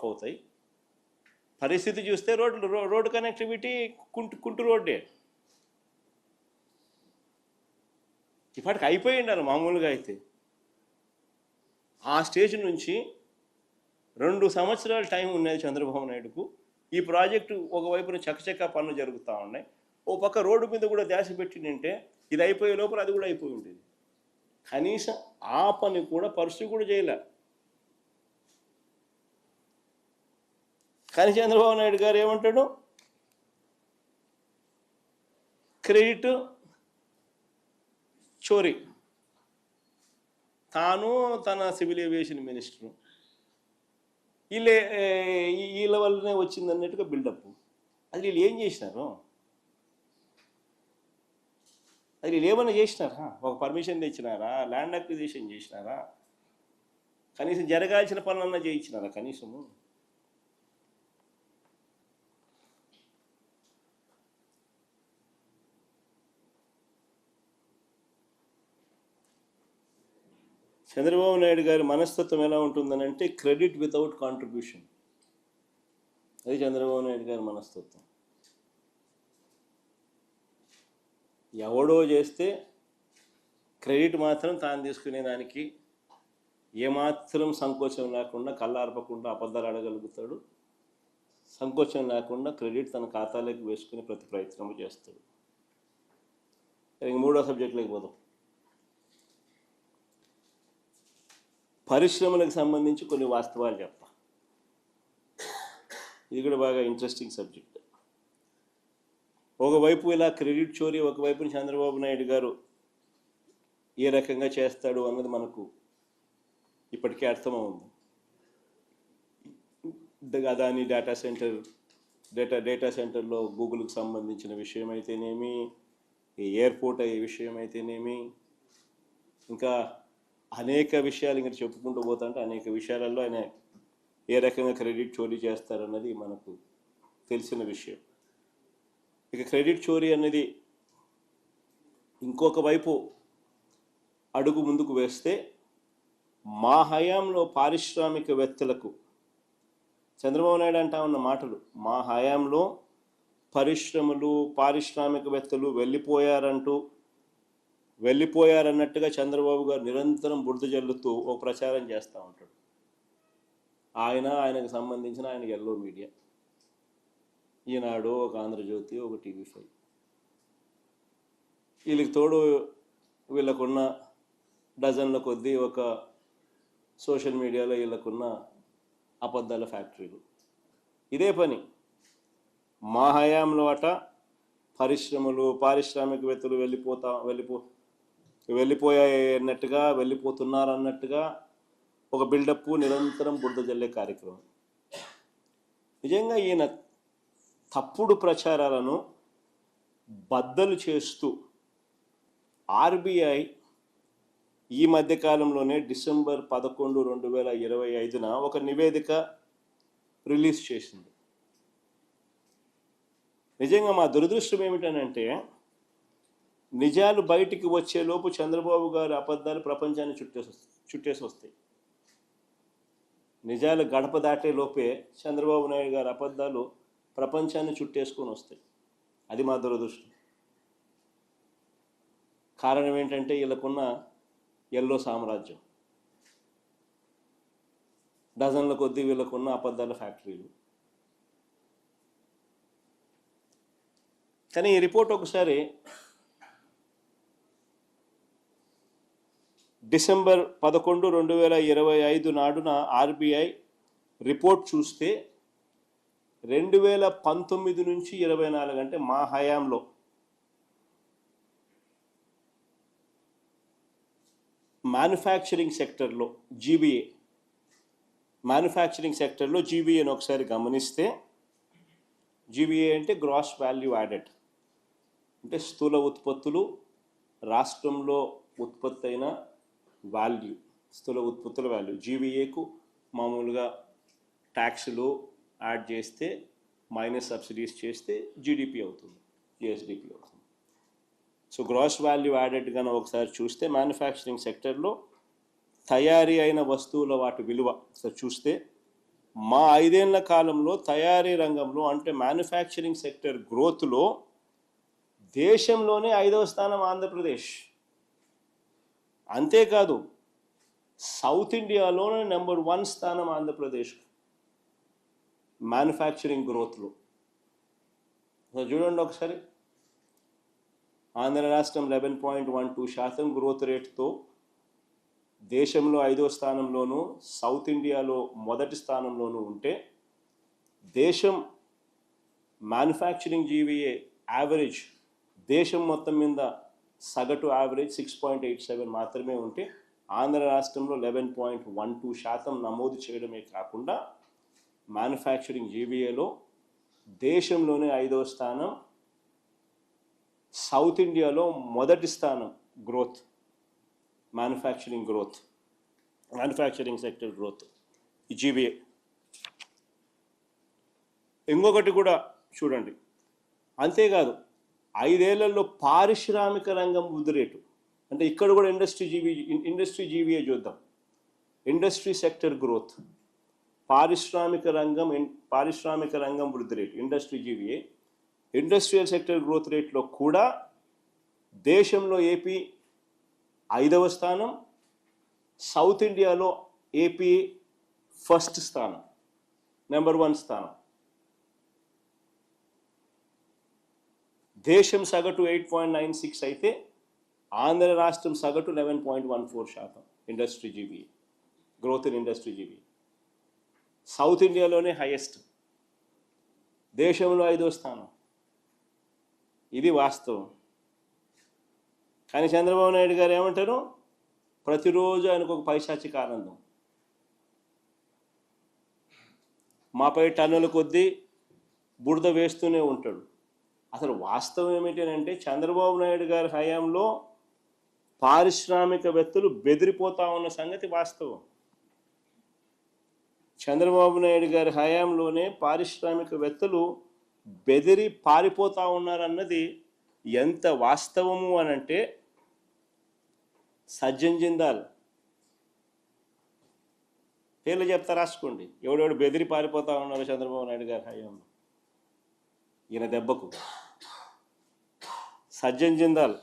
Of అవుతాయి. పరిస్థితి చూస్తే రోడ్డు కనెక్టివిటీ కుంటు రోడ్డే. ఇప్పటికి అయిపోయి ఉండాలి మామూలుగా అయితే. ఆ స్టేజ్ నుంచి 2 సంవత్సరాల టైం ఉన్నది చంద్రబాబు నాయుడుకు. ఈ ప్రాజెక్టు ఒకవైపున చకచకా పనులు జరుగుతూ ఉన్నాయి, ఓ పక్క రోడ్డు మీద కూడా ధ్యాస పెట్టిందంటే ఇది అయిపోయే లోపల అది కూడా అయిపోయి ఉండేది. కనీసం ఆ పని కూడా పరిస్థితి కూడా చేయలే. కానీ చంద్రబాబు నాయుడు గారు ఏమంటాడు, క్రెడిట్ చోరీ. తాను తన సివిల్ ఏవియేషన్ మినిస్టరు వీళ్ళ వల్లనే వచ్చింది అన్నట్టుగా బిల్డప్. అది వీళ్ళు ఏం చేసినారు? అది వీళ్ళు ఏమన్నా చేసినారా? ఒక పర్మిషన్ తెచ్చినారా? ల్యాండ్ అక్విజిషన్ చేసినారా? కనీసం జరగాల్సిన పనులన్నా చేయించినారా? కనీసము చంద్రబాబు నాయుడు గారి మనస్తత్వం ఎలా ఉంటుందని అంటే క్రెడిట్ వితౌట్ కాంట్రిబ్యూషన్. అది చంద్రబాబు నాయుడు గారి మనస్తత్వం. ఎవడో చేస్తే క్రెడిట్ మాత్రం తాను తీసుకునేదానికి ఏమాత్రం సంకోచం లేకుండా, కళ్ళార్పకుండా అబద్ధాలు అడగలుగుతాడు. సంకోచం లేకుండా క్రెడిట్ తన ఖాతాలోకి వేసుకుని ప్రతి ప్రయత్నం చేస్తాడు. ఇంక 3వ సబ్జెక్టులోకి పోదాం. పరిశ్రమలకు సంబంధించి కొన్ని వాస్తవాలు చెప్తా. ఇది కూడా బాగా ఇంట్రెస్టింగ్ సబ్జెక్ట్. ఒకవైపు ఇలా క్రెడిట్ చోరీ, ఒకవైపు చంద్రబాబు నాయుడు గారు ఏ రకంగా చేస్తాడు అన్నది మనకు ఇప్పటికే అర్థమవుతుంది. అదాని డేటా సెంటర్లో గూగుల్కి సంబంధించిన విషయం అయితేనేమి, ఎయిర్పోర్ట్ అయ్యే విషయం అయితేనేమి, ఇంకా అనేక విషయాలు ఇంకా చెప్పుకుంటూ పోతుంటే అనేక విషయాలలో ఆయన ఏ రకంగా క్రెడిట్ చోరీ చేస్తారన్నది మనకు తెలిసిన విషయం. ఇక క్రెడిట్ చోరీ అనేది ఇంకొక వైపు అడుగు ముందుకు వేస్తే, మా హయాంలో పారిశ్రామికవేత్తలకు, చంద్రబాబు నాయుడు అంటా ఉన్న మాటలు, మా హయాంలో పరిశ్రమలు పారిశ్రామికవేత్తలు వెళ్ళిపోయారన్నట్టుగా చంద్రబాబు గారు నిరంతరం బురద జల్లుతూ ఒక ప్రచారం చేస్తూ ఉంటాడు. ఆయనకు సంబంధించిన ఆయనకి ఎల్లో మీడియా, ఈనాడు, ఒక ఆంధ్రజ్యోతి, ఒక TV5, వీళ్ళకి తోడు వీళ్ళకున్న డజన్ల కొద్దీ ఒక సోషల్ మీడియాలో వీళ్ళకున్న అబద్ధాల ఫ్యాక్టరీలు. ఇదే పని మా హయాంలో అట పరిశ్రమలు పారిశ్రామికవేత్తలు వెళ్ళిపోయాయన్నట్టుగా, వెళ్ళిపోతున్నారన్నట్టుగా ఒక బిల్డప్, నిరంతరం బురద జల్లే కార్యక్రమం. నిజంగా ఈయన తప్పుడు ప్రచారాలను బద్దలు చేస్తూ RBI ఈ మధ్యకాలంలోనే డిసెంబర్ 11, 2025 ఒక నివేదిక రిలీజ్ చేసింది. నిజంగా మా దురదృష్టం ఏమిటనంటే, నిజాలు బయటికి వచ్చేలోపు చంద్రబాబు గారి అబద్ధాలు ప్రపంచాన్ని చుట్టేసి వస్తాయి. నిజాలు గడప దాటే లోపే చంద్రబాబు నాయుడు గారి అబద్ధాలు ప్రపంచాన్ని చుట్టేసుకొని వస్తాయి. అది మా దురదృష్టం. కారణం ఏంటంటే వీళ్ళకున్న ఎల్లో సామ్రాజ్యం, డజన్ల కొద్దీ వీళ్ళకున్న అబద్ధాల ఫ్యాక్టరీలు. కానీ ఈ రిపోర్ట్ ఒకసారి డిసెంబర్ 11, 2025 నాడున RBI రిపోర్ట్ చూస్తే 2019 నుంచి 24 అంటే మా హయాంలో మ్యానుఫ్యాక్చరింగ్ సెక్టర్లో GVAని ఒకసారి గమనిస్తే, GVA అంటే గ్రాస్ వాల్యూ యాడెడ్, అంటే స్థూల ఉత్పత్తులు, రాష్ట్రంలో ఉత్పత్తి అయిన వాల్యూ, స్థూల ఉత్పత్తుల వాల్యూ. GVAకు మామూలుగా ట్యాక్స్లు యాడ్ చేస్తే మైనస్ సబ్సిడీస్ చేస్తే GDP అవుతుంది, GSDP అవుతుంది. సో గ్రాస్ వాల్యూ యాడెడ్ కన్నా ఒకసారి చూస్తే మ్యానుఫ్యాక్చరింగ్ సెక్టర్లో తయారీ అయిన వస్తువుల వాటి విలువ ఒకసారి చూస్తే మా 5 ఏళ్ల కాలంలో తయారీ రంగంలో అంటే మ్యానుఫ్యాక్చరింగ్ సెక్టర్ గ్రోత్లో దేశంలోనే 5వ స్థానం ఆంధ్రప్రదేశ్. అంతేకాదు సౌత్ ఇండియాలోనే నెంబర్ 1 స్థానం ఆంధ్రప్రదేశ్ మ్యానుఫ్యాక్చరింగ్ గ్రోత్లో. చూడండి ఒకసారి, ఆంధ్ర రాష్ట్రం 11.12% గ్రోత్ రేట్తో దేశంలో 5వ స్థానంలోనూ సౌత్ ఇండియాలో మొదటి స్థానంలోనూ ఉంటే, దేశం మ్యానుఫ్యాక్చరింగ్ జీవీఏ యావరేజ్ దేశం మొత్తం మీద సగటు యావరేజ్ 6.87 మాత్రమే ఉంటే, ఆంధ్ర రాష్ట్రంలో 11.12% నమోదు చేయడమే కాకుండా మ్యానుఫ్యాక్చరింగ్ జీవీఏలో దేశంలోనే 5వ స్థానం, సౌత్ ఇండియాలో మొదటి స్థానం growth, manufacturing growth, manufacturing sector growth GVA. ఇంకొకటి కూడా చూడండి, అంతేకాదు 5 ఏళ్లలో పారిశ్రామిక రంగం వృద్ధి రేటు, అంటే ఇక్కడ కూడా ఇండస్ట్రీ జీవీఏ చూద్దాం. ఇండస్ట్రీ సెక్టర్ గ్రోత్, పారిశ్రామిక రంగం వృద్ధి rate industry GVA, industrial sector growth రేట్లో కూడా దేశంలో ఏపీ 5వ స్థానం, సౌత్ ఇండియాలో ఏపీ ఫస్ట్ స్థానం, నెంబర్ 1 స్థానం. దేశం సగటు 8.96 అయితే ఆంధ్ర రాష్ట్రం సగటు 11.14% industry GVA growth in industry GVA. South ఇండియాలోనే హైయెస్ట్, దేశంలో 5వ స్థానం. ఇది వాస్తవం. కానీ చంద్రబాబు నాయుడు గారు ఏమంటారు, ప్రతిరోజు ఆయనకు ఒక పైశాచిక ఆనందం. మాపై టన్నుల కొద్దీ బురద వేస్తూనే ఉంటాడు. అసలు వాస్తవం ఏమిటి అంటే, చంద్రబాబు నాయుడు గారి హయాంలో పారిశ్రామికవేత్తలు బెదిరిపోతా ఉన్న సంగతి వాస్తవం. చంద్రబాబు నాయుడు గారి హయాంలోనే పారిశ్రామికవేత్తలు బెదిరి పారిపోతా ఉన్నారన్నది ఎంత వాస్తవము అనంటే, సజ్జన్ జిందాల్ పేర్లు చెప్తా, రాసుకోండి ఎవడెవడు బెదిరి పారిపోతా ఉన్నారు చంద్రబాబు నాయుడు గారి హయాంలో ఈయన దెబ్బకు. Sajjan Jindal,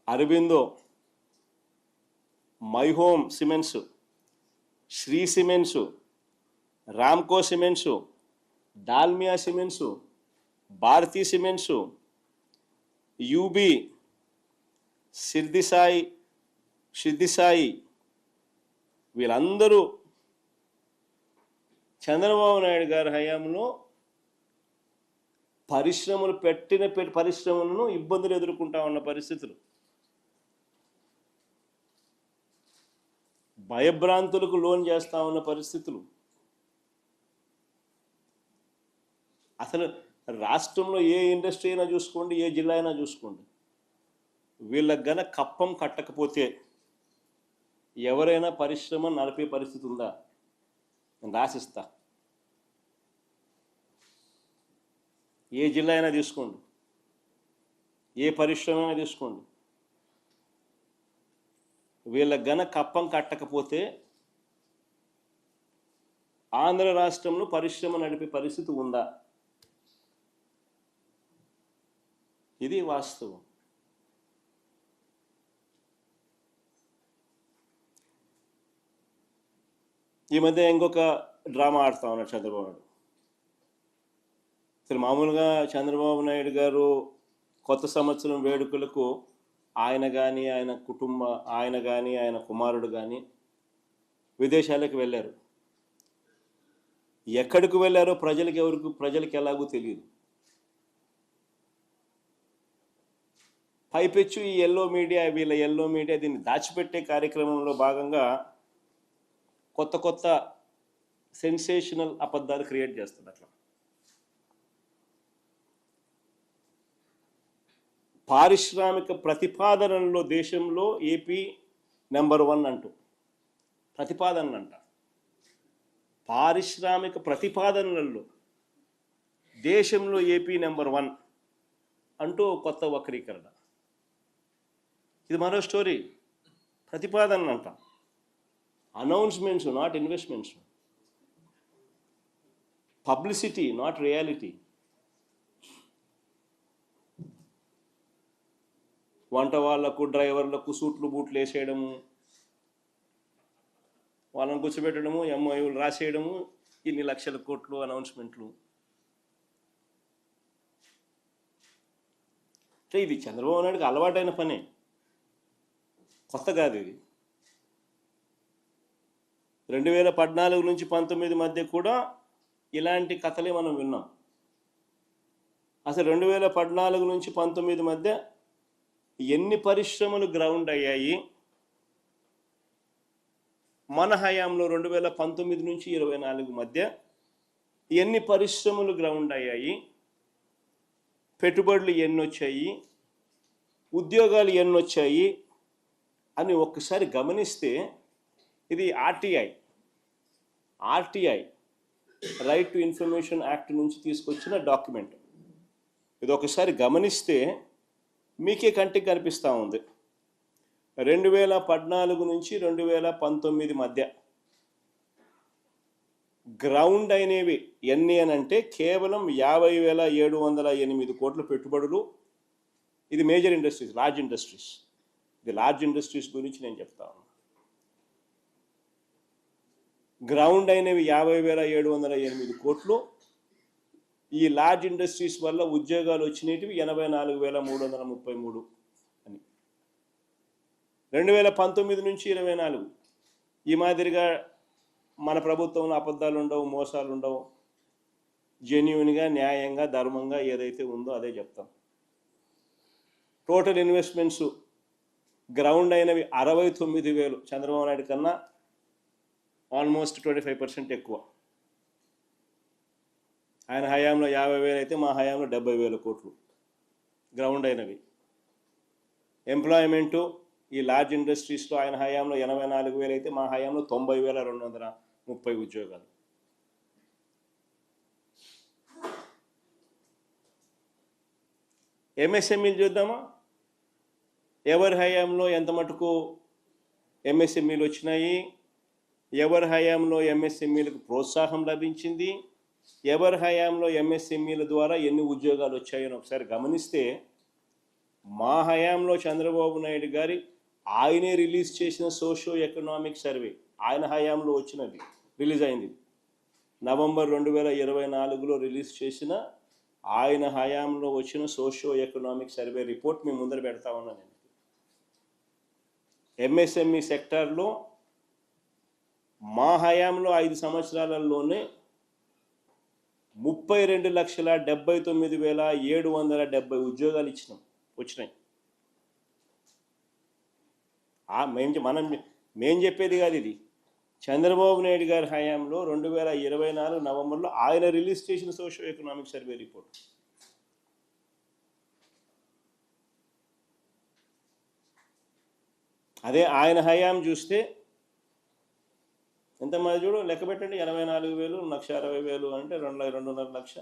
Aurobindo, My Home Cements, Shree Cements, Ramco Cements, Dalmia Cements, Bharathi Cements, UB, Siddhisai వీళ్ళందరూ చంద్రబాబు నాయుడు గారి హయాంలో పరిశ్రమలు పెట్టిన పరిశ్రమలను ఇబ్బందులు ఎదుర్కొంటా ఉన్న పరిస్థితులు, భయభ్రాంతులకు లోన్ చేస్తూ ఉన్న పరిస్థితులు. అసలు రాష్ట్రంలో ఏ ఇండస్ట్రీ అయినా చూసుకోండి, ఏ జిల్లా అయినా చూసుకోండి, వీళ్ళకి గన కప్పం కట్టకపోతే ఎవరైనా పరిశ్రమ నడిపే పరిస్థితి ఉందా? నేను రాసిస్తా. ఏ జిల్లా అయినా తీసుకోండి, ఏ పరిశ్రమ అయినా తీసుకోండి, వీళ్ళకి గన కప్పం కట్టకపోతే ఆంధ్ర రాష్ట్రంలో పరిశ్రమ నడిపే పరిస్థితి ఉందా? ఇది వాస్తవం. ఈ మధ్య ఇంకొక డ్రామా ఆడుతూ ఉన్నాడు చంద్రబాబు నాయుడు. అసలు మామూలుగా చంద్రబాబు నాయుడు గారు కొత్త సంవత్సరం వేడుకలకు ఆయన కానీ ఆయన కుమారుడు కానీ విదేశాలకు వెళ్ళారు. ఎక్కడికి వెళ్ళారో ప్రజలకు ఎలాగూ తెలియదు. పైపెచ్చు ఈ వీళ్ళ ఎల్లో మీడియా దీన్ని దాచిపెట్టే కార్యక్రమంలో భాగంగా కొత్త సెన్సేషనల్ అబద్ధాలు క్రియేట్ చేస్తుంది. అట్లా పారిశ్రామిక ప్రతిపాదనల్లో దేశంలో ఏపీ నెంబర్ 1 అంటూ ప్రతిపాదనలంట. పారిశ్రామిక ప్రతిపాదనలలో దేశంలో ఏపీ నెంబర్ 1 అంటూ కొత్త వక్రీకరణ. ఇది మరో స్టోరీ. ప్రతిపాదనలంట. Announcements, not investments. Publicity, not reality. వంట వాళ్ళకు, డ్రైవర్లకు సూట్లు బూట్లు వేసేయడము, వాళ్ళని కూర్చోబెట్టడము, ఎంఓయూలు రాసేయడము, ఇన్ని లక్షల కోట్లు అనౌన్స్మెంట్లు. అంటే ఇది చంద్రబాబు నాయుడుకి అలవాటైన పనే, కొత్త కాదు ఇది. 2014 నుంచి 19 మధ్య కూడా ఇలాంటి కథలే మనం విన్నాం. అసలు 2014 నుంచి 19 మధ్య ఎన్ని పరిశ్రమలు గ్రౌండ్ అయ్యాయి? మన హయాంలో 2019 నుంచి 24 మధ్య ఎన్ని పరిశ్రమలు గ్రౌండ్ అయ్యాయి? పెట్టుబడులు ఎన్ని వచ్చాయి? ఉద్యోగాలు ఎన్ని వచ్చాయి అని ఒక్కసారి గమనిస్తే, ఇది RTI right to information act నుంచి తీసుకొచ్చిన డాక్యుమెంట్. ఇది ఒకసారి గమనిస్తే మీకే కంటికి కనిపిస్తూ ఉంది. 2014 నుంచి 2019 మధ్య గ్రౌండ్ అయినవి ఎన్ని అని అంటే కేవలం 50,708 కోట్ల పెట్టుబడులు. ఇది మేజర్ ఇండస్ట్రీస్, లార్జ్ ఇండస్ట్రీస్. ఇది లార్జ్ ఇండస్ట్రీస్ గురించి నేను చెప్తా ఉన్నా. గ్రౌండ్ అయినవి 50,708 కోట్లు. ఈ లార్జ్ ఇండస్ట్రీస్ వల్ల ఉద్యోగాలు వచ్చినవి 84,333 అని. 2019 నుంచి 24 ఈ మాదిరిగా మన ప్రభుత్వంలో అబద్ధాలు ఉండవు, మోసాలు ఉండవు. జెన్యూన్గా, న్యాయంగా, ధర్మంగా ఏదైతే ఉందో అదే చెప్తాం. టోటల్ ఇన్వెస్ట్మెంట్స్ గ్రౌండ్ అయినవి 69,000, చంద్రబాబు నాయుడు కన్నా ఆల్మోస్ట్ 25% ఎక్కువ. ఆయన హయాంలో 50,000 అయితే మా హయాంలో 70,000 కోట్లు గ్రౌండ్ అయినవి. ఎంప్లాయ్మెంటు ఈ లార్జ్ ఇండస్ట్రీస్లో ఆయన హయాంలో 84,000 అయితే మా హయాంలో 90,230 ఉద్యోగాలు. ఎంఎస్ఎంఈలు చూద్దామా? ఎవరి హయాంలో ఎంత మటుకు ఎంఎస్ఎంఈలు వచ్చినాయి? ఎవరి హయాంలో ఎంఎస్ఎంఈలకు ప్రోత్సాహం లభించింది? ఎవరి హయాంలో ఎంఎస్ఎంఈల ద్వారా ఎన్ని ఉద్యోగాలు వచ్చాయని ఒకసారి గమనిస్తే, మా హయాంలో చంద్రబాబు నాయుడు గారి ఆయనే రిలీజ్ చేసిన సోషియో ఎకనామిక్ సర్వే, ఆయన హయాంలో వచ్చినది, రిలీజ్ అయింది. నవంబర్ 2024లో రిలీజ్ చేసిన ఆయన హయాంలో వచ్చిన సోషియో ఎకనామిక్ సర్వే రిపోర్ట్ మీ ముందర పెడతా ఉన్నా నేను. ఎంఎస్ఎంఈ సెక్టార్లో మా హయాంలో 5 సంవత్సరాలలోనే 32,79,770 ఉద్యోగాలు వచ్చినాయి. మేం చెప్పేది కాదు ఇది. చంద్రబాబు నాయుడు గారి హయాంలో 2024 నవంబర్లో ఆయన రిలీజ్ చేసిన సోషియో ఎకనామిక్ సర్వే రిపోర్ట్. అదే ఆయన హయాం చూస్తే ఎంతమంది చూడు, లెక్క పెట్టండి. 84,000, 1,60,000 అంటే 2.5 లక్ష,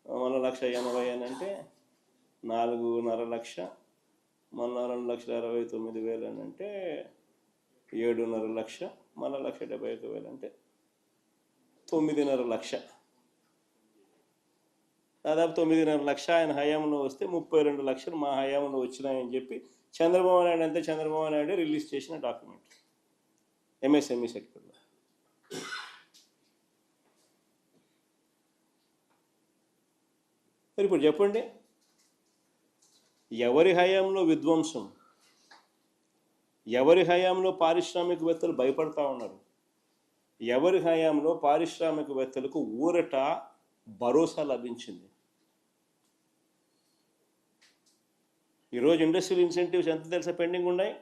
1,80,000 అని అంటే 4.5 లక్ష, మళ్ళీ 2,69,000 అని అంటే 7.5 లక్ష, మళ్ళీ 1,75,000 అంటే 9.5 లక్ష. దాదాపు 9.5 లక్ష ఆయన హయాంలో వస్తే 32 లక్షలు మా హయాంలో వచ్చినాయని చెప్పి చంద్రబాబు నాయుడు అంతే చంద్రబాబు నాయుడు రిలీజ్ చేసిన డాక్యుమెంట్ ఎంఎస్ఎంఈ సెక్టర్లో. మరి ఇప్పుడు చెప్పండి, ఎవరి హయాంలో విధ్వంసం, ఎవరి హయాంలో పారిశ్రామికవేత్తలు భయపడతా ఉన్నారు, ఎవరి హయాంలో పారిశ్రామికవేత్తలకు ఊరట, భరోసా లభించింది? ఈరోజు ఇండస్ట్రియల్ ఇన్సెంటివ్స్ ఎంత తెలుసా పెండింగ్ ఉన్నాయి?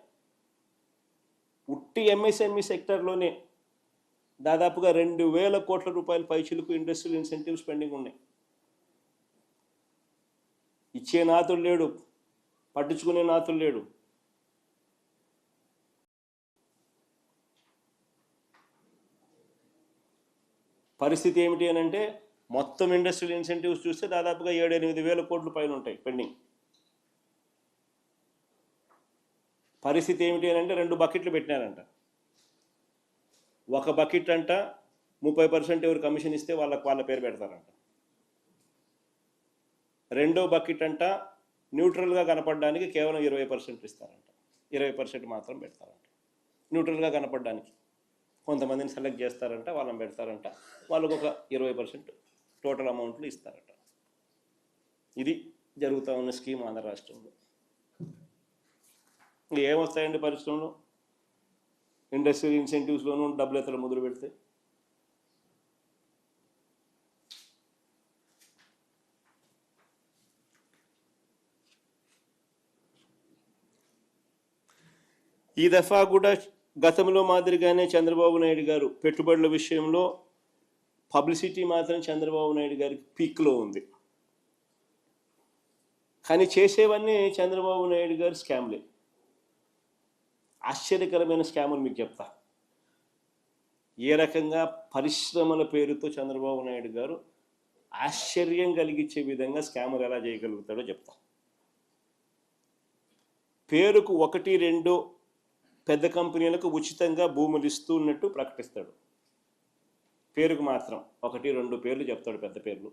ఉట్టి ఎంఎస్ఎంఈ సెక్టర్లోనే దాదాపుగా 2,000 కోట్ల రూపాయల పైచిలకు ఇండస్ట్రియల్ ఇన్సెంటివ్స్ పెండింగ్ ఉన్నాయి. ఇచ్చే నాతులు లేడు, పట్టించుకునే నాతులు లేడు. పరిస్థితి ఏమిటి అని అంటే, మొత్తం ఇండస్ట్రియల్ ఇన్సెంటివ్స్ చూస్తే దాదాపుగా 7-8 వేల కోట్ల పైన ఉంటాయి పెండింగ్. పరిస్థితి ఏమిటి అని అంటే 2 బకెట్లు పెట్టినారంట. ఒక బకెట్ అంట 30% ఎవరు కమిషన్ ఇస్తే వాళ్ళ పేరు పెడతారంట. రెండో బకెట్ అంట న్యూట్రల్గా కనపడడానికి కేవలం 20% ఇస్తారంట. 20% మాత్రం పెడతారంట న్యూట్రల్గా కనపడడానికి. కొంతమందిని సెలెక్ట్ చేస్తారంట, వాళ్ళని పెడతారంట, వాళ్ళకు ఒక 20% టోటల్ అమౌంట్లు ఇస్తారట. ఇది జరుగుతూ ఉన్న స్కీమ్ ఆంధ్ర రాష్ట్రంలో. ఏమొస్తాయండి పరిశ్రమలు? ఇండస్ట్రియల్ ఇన్సెంటివ్స్లోనూ డబ్బులు ఎత్తడం మొదలు పెడితే ఈ దఫా కూడా గతంలో మాదిరిగానే చంద్రబాబు నాయుడు గారు పెట్టుబడుల విషయంలో పబ్లిసిటీ మాత్రం చంద్రబాబు నాయుడు గారికి పీక్లో ఉంది. కానీ చేసేవన్నీ చంద్రబాబు నాయుడు గారు స్కామ్లే. ఆశ్చర్యకరమైన స్కాములు మీకు చెప్తా. ఏ రకంగా పరిశ్రమల పేరుతో చంద్రబాబు నాయుడు గారు ఆశ్చర్యం కలిగించే విధంగా స్కాములు ఎలా చేయగలుగుతాడో చెప్తా. పేరుకు 1-2 పెద్ద కంపెనీలకు ఉచితంగా భూములు ఇస్తున్నట్టు ప్రకటిస్తాడు. పేరుకు మాత్రం 1-2 పేర్లు చెప్తాడు, పెద్ద పేర్లు.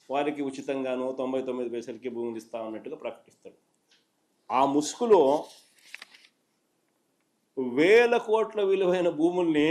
వారికి ఉచితంగానో 99 పైసలకి భూములు ఇస్తా ఉన్నట్టుగా ప్రకటిస్తాడు. ఆ ముసుగులో వేల కోట్ల విలువైన భూముల్ని